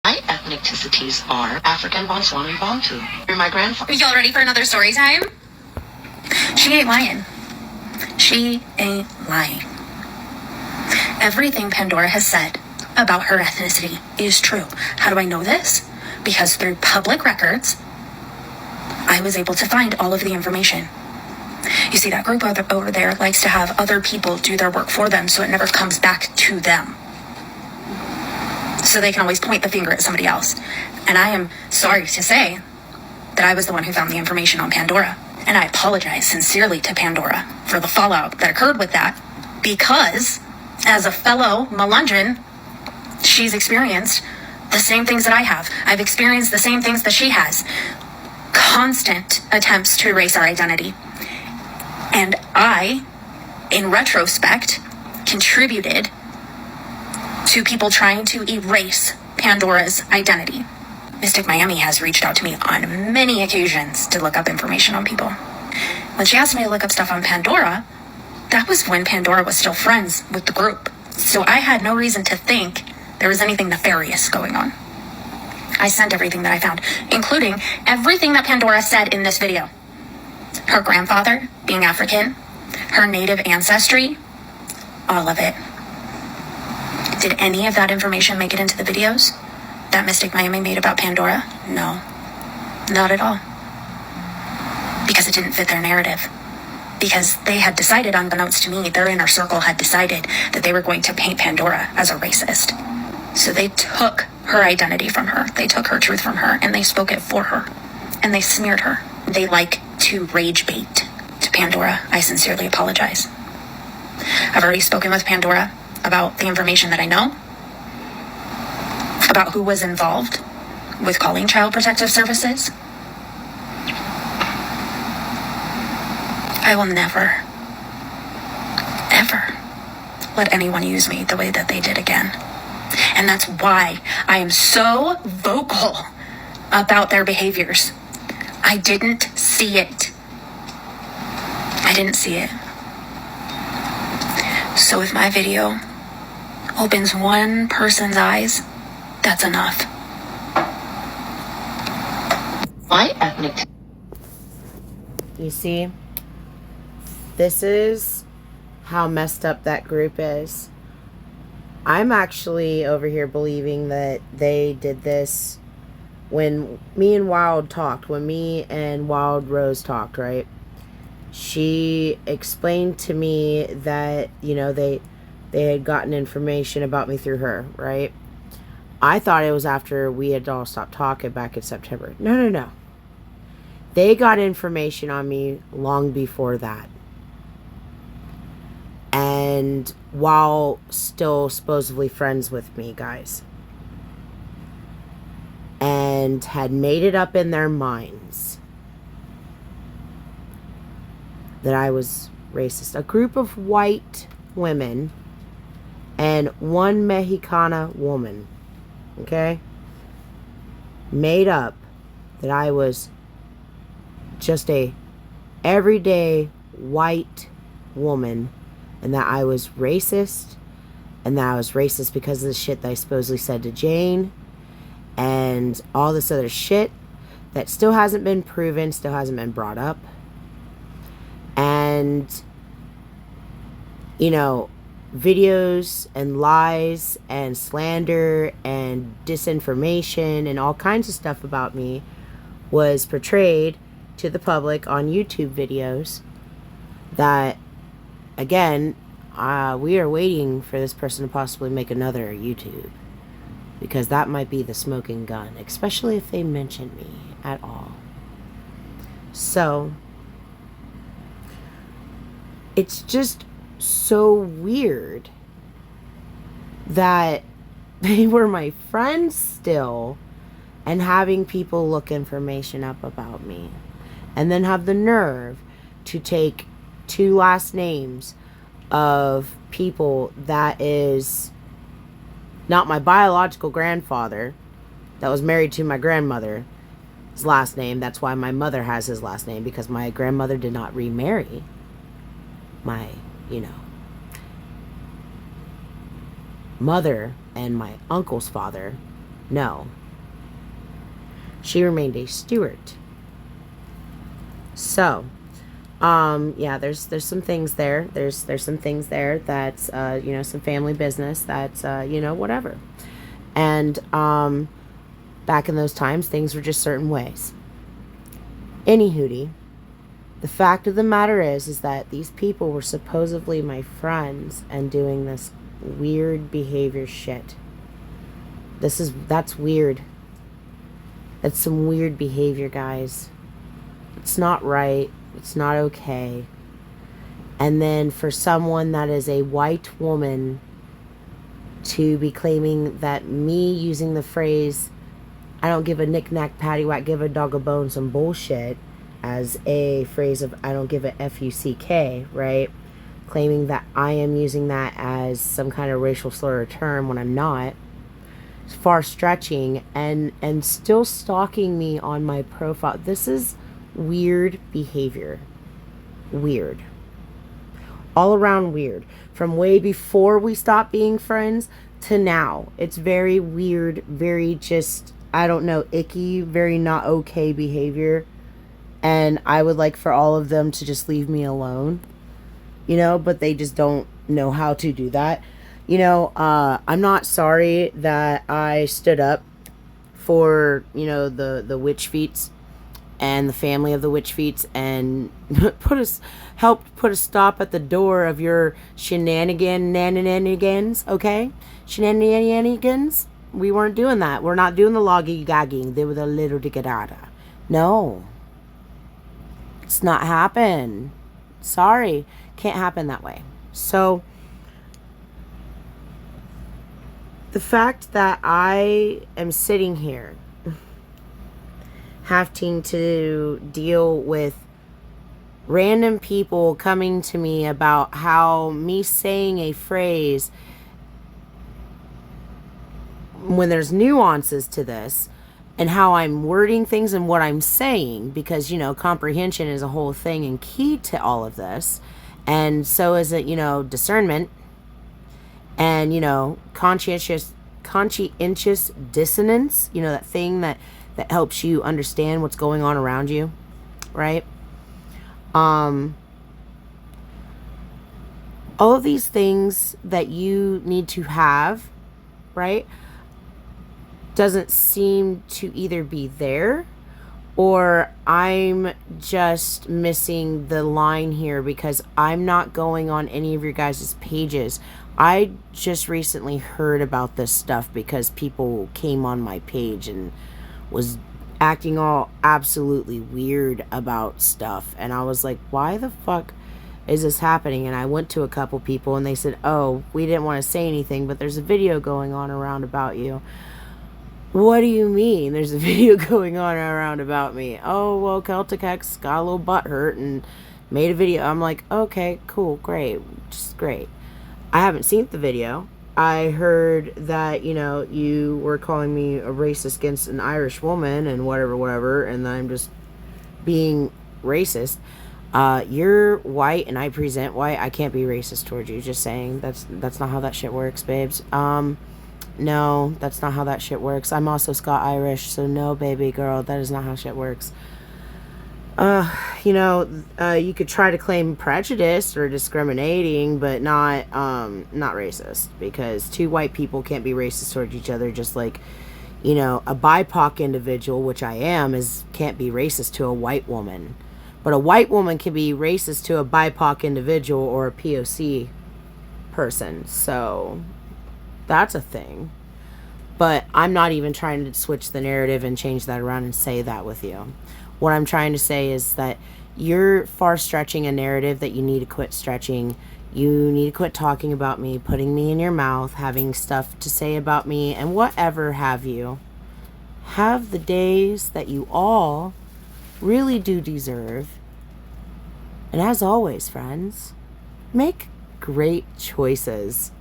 My ethnicities are African, Botswana, and Bantu. You're my grandfather. Y'all ready for another story time? She ain't lying. She ain't lying. Everything Pandora has said about her ethnicity is true. How do I know this? Because through public records, I was able to find all of the information. You see, that group over there likes to have other people do their work for them, so it never comes back to them. So they can always point the finger at somebody else. And I am sorry to say that I was the one who found the information on Pandora. And I apologize sincerely to Pandora for the fallout that occurred with that, because as a fellow Melungeon, she's experienced the same things that I have. I've experienced the same things that she has. Constant attempts to erase our identity. And I, in retrospect, contributed to people trying to erase Pandora's identity. Mystic Miami has reached out to me on many occasions to look up information on people. When she asked me to look up stuff on Pandora, that was when Pandora was still friends with the group. So I had no reason to think there was anything nefarious going on. I sent everything that I found, including everything that Pandora said in this video. Her grandfather being African, her native ancestry, all of it. Did any of that information make it into the videos that Mystic Miami made about Pandora? No, not at all. Because it didn't fit their narrative. Because they had decided, unbeknownst to me, their inner circle had decided that they were going to paint Pandora as a racist. So they took her identity from her, they took her truth from her, and they spoke it for her. And they smeared her. They like to rage bait to Pandora. I sincerely apologize. I've already spoken with Pandora about the information that I know, about who was involved with calling Child Protective Services. I will never, ever let anyone use me the way that they did again. And that's why I am so vocal about their behaviors. I didn't see it. I didn't see it. So if my video opens one person's eyes, that's enough. My ethnic. You see? This is how messed up that group is. I'm actually over here believing that they did this when me and Wild talked. When me and Wild Rose talked, right? She explained to me that, you know, they had gotten information about me through her, right? I thought it was after we had all stopped talking back in September. No. They got information on me long before that. And while still supposedly friends with me, guys. And had made it up in their minds that I was racist. A group of white women and one Mexicana woman, okay, made up that I was just a everyday white woman, and that I was racist, and that I was racist because of the shit that I supposedly said to Jane, and all this other shit that still hasn't been proven, still hasn't been brought up. And, you know, videos and lies and slander and disinformation and all kinds of stuff about me was portrayed to the public on YouTube videos that, again, we are waiting for this person to possibly make another YouTube, because that might be the smoking gun, especially if they mention me at all. So it's just so weird that they were my friends still, and having people look information up about me, and then have the nerve to take two last names of people that is not my biological grandfather, that was married to my grandmother, his last name. That's why my mother has his last name, because my grandmother did not remarry my, you know, mother and my uncle's father No. She remained a Stewart. So, yeah, there's some things there. There's some things there that's, some family business that's, whatever. And, back in those times, things were just certain ways. Anywhooty, the fact of the matter is that these people were supposedly my friends and doing this weird behavior shit. That's weird. That's some weird behavior, guys. It's not right. It's not okay. And then for someone that is a white woman to be claiming that me using the phrase, I don't give a knick-knack, paddywhack, give a dog a bone, some bullshit, as a phrase of I don't give a F-U-C-K, right? Claiming that I am using that as some kind of racial slur or term when I'm not. It's far stretching and still stalking me on my profile. This is weird behavior. Weird. All around weird. From way before we stopped being friends to now. It's very weird, very just, I don't know, icky, very not okay behavior. And I would like for all of them to just leave me alone. But they just don't know how to do that. I'm not sorry that I stood up for, the witch feats and the family of the witch feats and helped put a stop at the door of your shenanigans, okay? Shenanigans. We weren't doing that. We're not doing the loggy gagging. They were the little dickadada. No. It's not happen. Sorry. Can't happen that way. So, the fact that I am sitting here having to deal with random people coming to me about how me saying a phrase, when there's nuances to this, and how I'm wording things and what I'm saying, because, comprehension is a whole thing and key to all of this. And so is it, discernment and, conscientious dissonance, that thing that helps you understand what's going on around you, right? All of these things that you need to have, right, doesn't seem to either be there or I'm just missing the line here because I'm not going on any of your guys' pages. I just recently heard about this stuff because people came on my page and was acting all absolutely weird about stuff. And I was like, why the fuck is this happening? And I went to a couple people and they said, oh, we didn't want to say anything, but there's a video going on around about you. What do you mean there's a video going on around about me? Oh, well, Celtic X got a little butthurt and made a video. I'm like, okay, cool, great, just great. I haven't seen the video. I heard that, you were calling me a racist against an Irish woman and whatever, and I'm just being racist. You're white and I present white. I can't be racist towards you, just saying. That's not how that shit works, babes. No, that's not how that shit works. I'm also Scot-Irish, so no, baby girl, that is not how shit works. You could try to claim prejudice or discriminating, but not racist, because two white people can't be racist towards each other, just like, a BIPOC individual, which I am, can't be racist to a white woman. But a white woman can be racist to a BIPOC individual or a POC person, so that's a thing. But I'm not even trying to switch the narrative and change that around and say that with you. What I'm trying to say is that you're far stretching a narrative that you need to quit stretching. You need to quit talking about me, putting me in your mouth, having stuff to say about me, and whatever have you. Have the days that you all really do deserve. And as always, friends, make great choices.